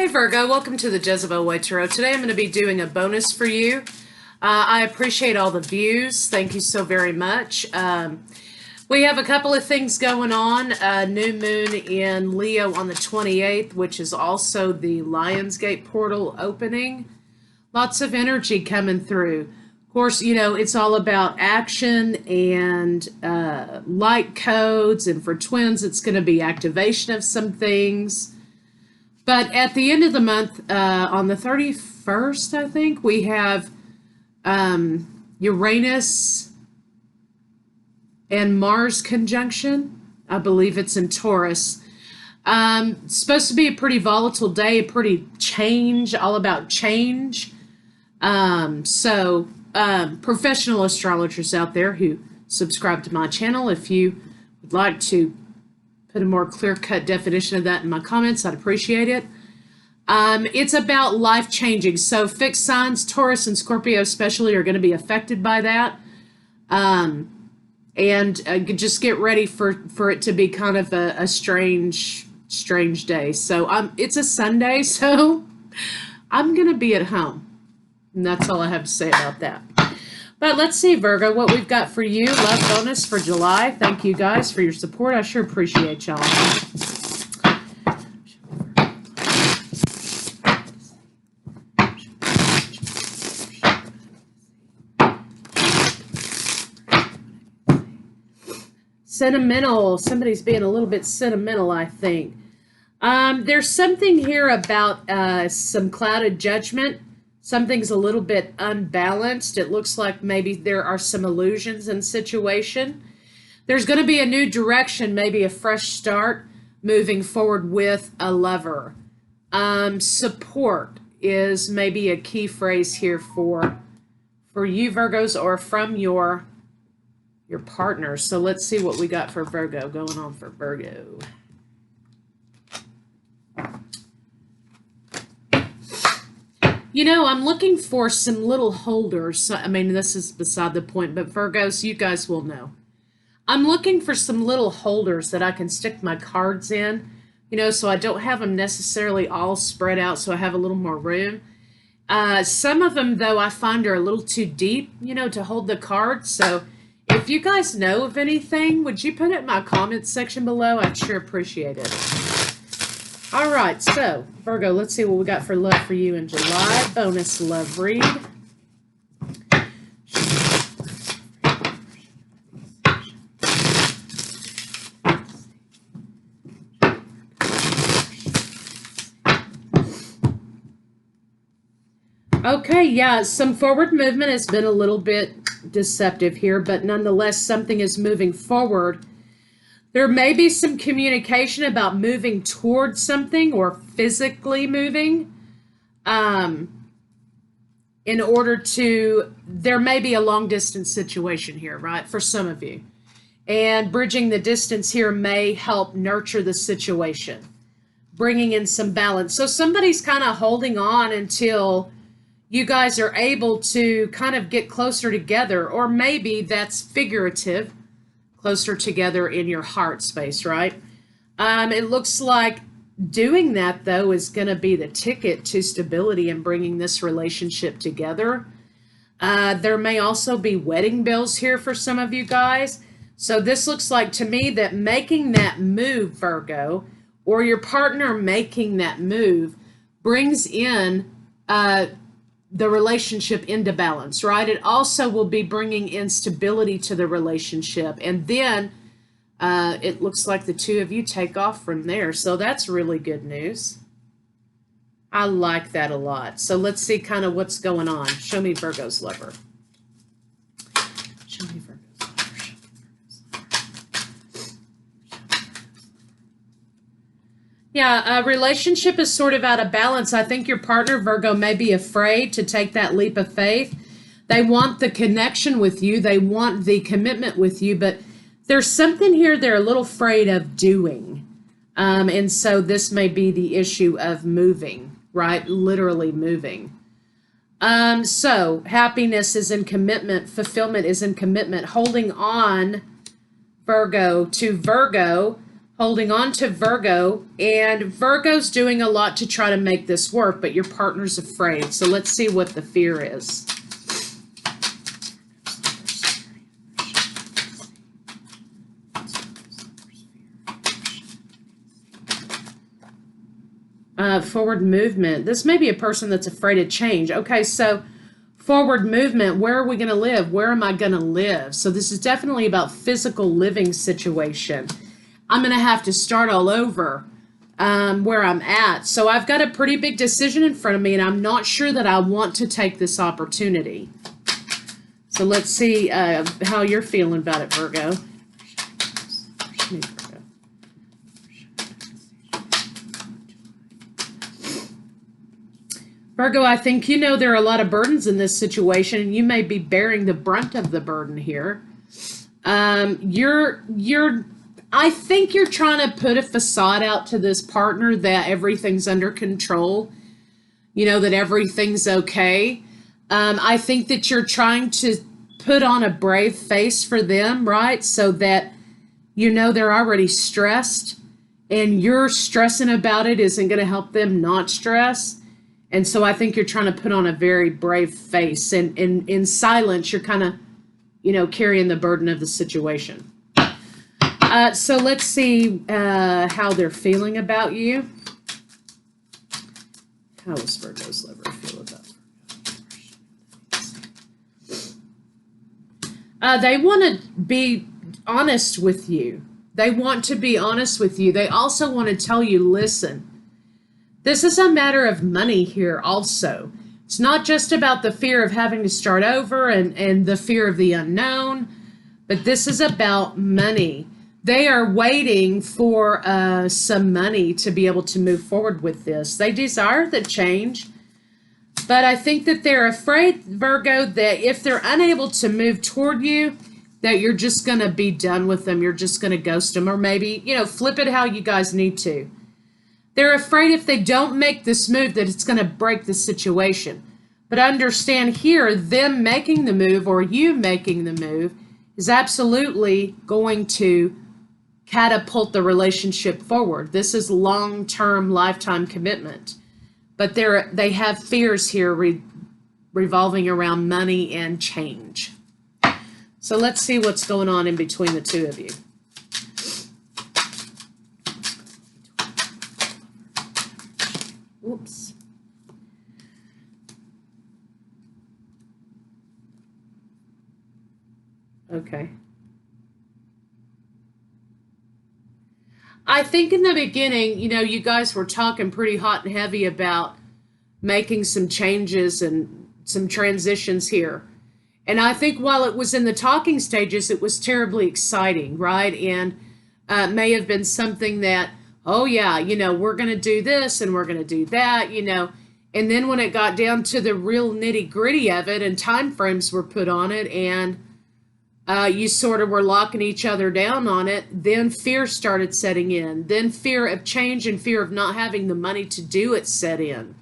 Hey Virgo, welcome to the Jezebel Way Tarot. Today I'm going to be doing a bonus for you. I appreciate all the views. Thank you so very much. We have a couple of things going on. New moon in Leo on the 28th, which is also the Lionsgate portal opening. Lots of energy coming through. Of course, you know, it's all about action and light codes. And for twins, it's going to be activation of some things. But at the end of the month, on the 31st, I think, we have Uranus and Mars conjunction. I believe it's in Taurus. It's supposed to be a pretty volatile day, a pretty change, all about change. Professional astrologers out there who subscribe to my channel, if you would like to put a more clear-cut definition of that in my comments, I'd appreciate it. It's about life changing. So fixed signs, Taurus and Scorpio especially, are going to be affected by that. Just get ready for it to be kind of a strange day. So it's a Sunday, so I'm going to be at home. And that's all I have to say about that. But let's see, Virgo, what we've got for you. Love bonus for July. Thank you guys for your support. I sure appreciate y'all. Sentimental. Somebody's being a little bit sentimental, I think. There's something here about some clouded judgment. Something's a little bit unbalanced. It looks like maybe there are some illusions in situation. There's going to be a new direction, maybe a fresh start moving forward with a lover. Support is maybe a key phrase here for you, Virgos, or from your partner. So let's see what we got for Virgo, going on for Virgo. You know, I'm looking for some little holders. I mean, this is beside the point, but Virgos, you guys will know. I'm looking for some little holders that I can stick my cards in, you know, so I don't have them necessarily all spread out, so I have a little more room. Some of them, though, I find are a little too deep, you know, to hold the cards. So if you guys know of anything, would you put it in my comments section below? I'd sure appreciate it. All right, so Virgo, let's see what we got for love for you in July. Bonus love read. Okay, yeah, some forward movement has been a little bit deceptive here, but nonetheless, something is moving forward. There may be some communication about moving towards something or physically moving in order to, there may be a long distance situation here, right, for some of you. And bridging the distance here may help nurture the situation, bringing in some balance. So somebody's kind of holding on until you guys are able to kind of get closer together, or maybe that's figurative, closer together in your heart space, right? It looks like doing that, though, is going to be the ticket to stability and bringing this relationship together. There may also be wedding bells here for some of you guys. So this looks like to me that making that move, Virgo, or your partner making that move brings in the relationship into balance, right? It also will be bringing in stability to the relationship. And then it looks like the two of you take off from there. So that's really good news. I like that a lot. So let's see kind of what's going on. Show me Virgo's lover. Show me Virgo's lover. Yeah, a relationship is sort of out of balance. I think your partner, Virgo, may be afraid to take that leap of faith. They want the connection with you. They want the commitment with you, but there's something here they're a little afraid of doing. And so this may be the issue of moving, right? Literally moving. So happiness is in commitment. Fulfillment is in commitment. Holding on, Virgo, to Virgo, holding on to Virgo, and Virgo's doing a lot to try to make this work, but your partner's afraid. So let's see what the fear is. Forward movement. This may be a person that's afraid of change. Okay, so forward movement, where are we going to live? Where am I going to live? So this is definitely about physical living situation. I'm going to have to start all over where I'm at. So I've got a pretty big decision in front of me, and I'm not sure that I want to take this opportunity. So let's see how you're feeling about it, Virgo. Virgo, I think you know there are a lot of burdens in this situation, and you may be bearing the brunt of the burden here. I think you're trying to put a facade out to this partner that everything's under control, you know, that everything's okay. I think that you're trying to put on a brave face for them, right? So that, you know, they're already stressed, and your stressing about it isn't going to help them not stress. And so I think you're trying to put on a very brave face, and in silence, you're kind of, you know, carrying the burden of the situation. So let's see how they're feeling about you. How does Virgo's lover feel about Virgo? They want to be honest with you. They want to be honest with you. They also want to tell you, listen, this is a matter of money here also. It's not just about the fear of having to start over and the fear of the unknown, but this is about money. They are waiting for some money to be able to move forward with this. They desire the change, but I think that they're afraid, Virgo, that if they're unable to move toward you, that you're just going to be done with them. You're just going to ghost them, or maybe, you know, flip it how you guys need to. They're afraid if they don't make this move that it's going to break the situation. But understand here, them making the move or you making the move is absolutely going to catapult the relationship forward. This is long-term, lifetime commitment. But they have fears here revolving around money and change. So let's see what's going on in between the two of you. Oops. Okay. I think in the beginning, you know, you guys were talking pretty hot and heavy about making some changes and some transitions here. And I think while it was in the talking stages, it was terribly exciting, right? And may have been something that, oh yeah, you know, we're going to do this and we're going to do that, you know. And then when it got down to the real nitty gritty of it and time frames were put on it and you sort of were locking each other down on it, then fear started setting in. Then fear of change and fear of not having the money to do it set in.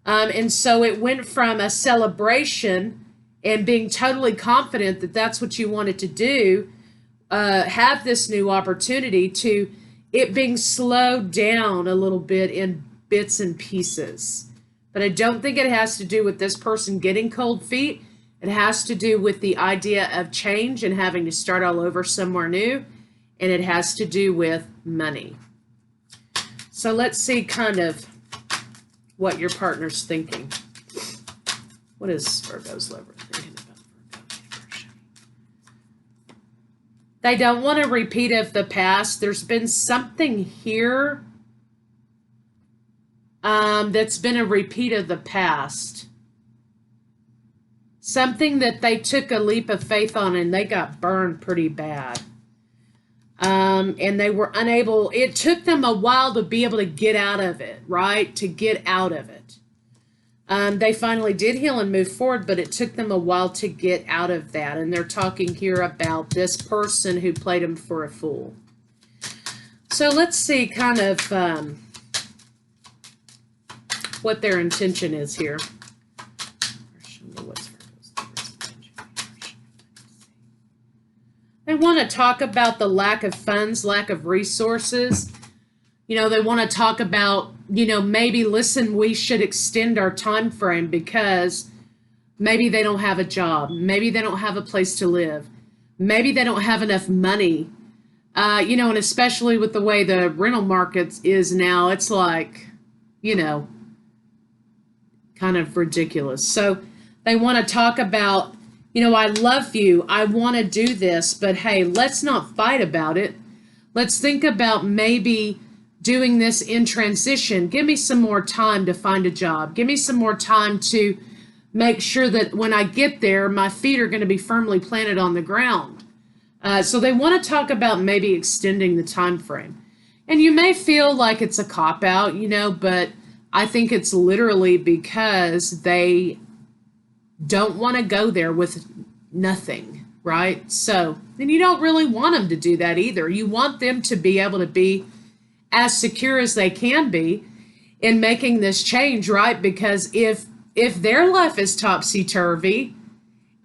And so it went from a celebration and being totally confident that that's what you wanted to do, have this new opportunity, to it being slowed down a little bit in bits and pieces. But I don't think it has to do with this person getting cold feet. It has to do with the idea of change and having to start all over somewhere new. And it has to do with money. So let's see kind of what your partner's thinking. What is Virgo's lover thinking about Virgo? They don't want a repeat of the past. There's been something here that's been a repeat of the past. Something that they took a leap of faith on and they got burned pretty bad. And they were unable, it took them a while to be able to get out of it, right? To get out of it. They finally did heal and move forward, but it took them a while to get out of that. And they're talking here about this person who played them for a fool. So let's see kind of what their intention is here. They want to talk about the lack of funds, lack of resources. You know, they want to talk about, you know, maybe, listen, we should extend our time frame because maybe they don't have a job. Maybe they don't have a place to live. Maybe they don't have enough money. You know, and especially with the way the rental market is now, it's like, you know, kind of ridiculous. So they want to talk about, you know, I love you, I want to do this, but hey, let's not fight about it. Let's think about maybe doing this in transition. Give me some more time to find a job. Give me some more time to make sure that when I get there, my feet are going to be firmly planted on the ground. So they want to talk about maybe extending the time frame. And you may feel like it's a cop-out, you know, but I think it's literally because they don't want to go there with nothing, right? So then you don't really want them to do that either. You want them to be able to be as secure as they can be in making this change, right? Because if their life is topsy-turvy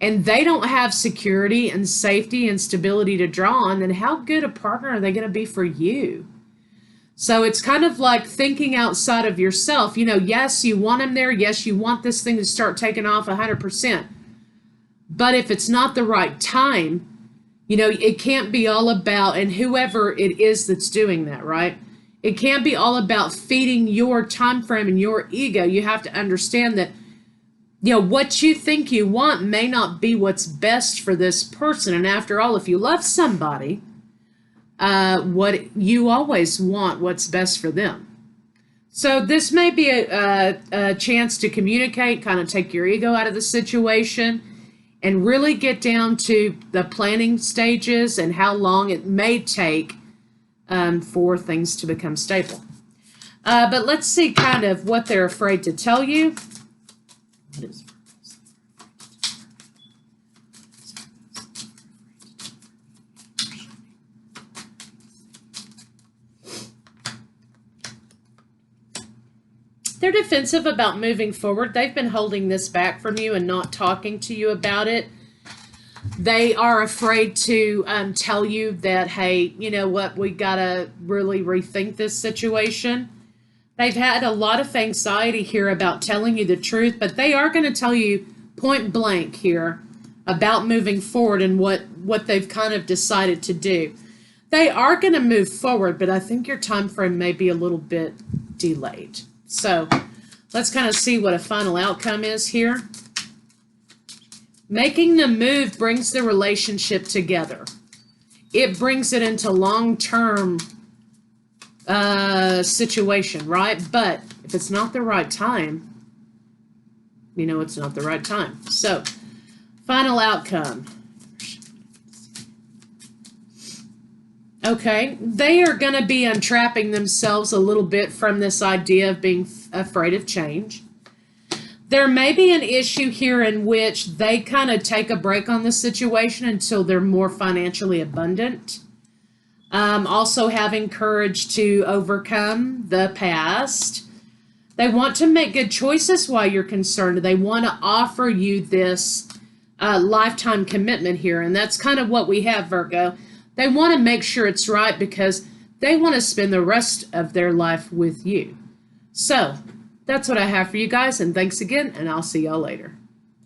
and they don't have security and safety and stability to draw on, then how good a partner are they going to be for you? So it's kind of like thinking outside of yourself. You know, yes, you want them there. Yes, you want this thing to start taking off 100%. But if it's not the right time, you know, it can't be all about, and whoever it is that's doing that, right? It can't be all about feeding your time frame and your ego. You have to understand that, you know, what you think you want may not be what's best for this person. And after all, if you love somebody, what you always want what's best for them. So this may be a chance to communicate, kind of take your ego out of the situation and really get down to the planning stages and how long it may take for things to become stable. But let's see kind of what they're afraid to tell you. What is They're defensive about moving forward. They've been holding this back from you and not talking to you about it. They are afraid to tell you that, hey, you know what, we got to really rethink this situation. They've had a lot of anxiety here about telling you the truth, but they are going to tell you point blank here about moving forward and what they've kind of decided to do. They are going to move forward, but I think your time frame may be a little bit delayed. So let's kind of see what a final outcome is here. Making the move brings the relationship together. It brings it into long-term situation, right? But if it's not the right time, you know it's not the right time. So, final outcome. Okay, they are going to be untrapping themselves a little bit from this idea of being afraid of change. There may be an issue here in which they kind of take a break on the situation until they're more financially abundant. Also having courage to overcome the past. They want to make good choices while you're concerned. They want to offer you this lifetime commitment here, and that's kind of what we have, Virgo. They want to make sure it's right because they want to spend the rest of their life with you. So, that's what I have for you guys, and thanks again, and I'll see y'all later.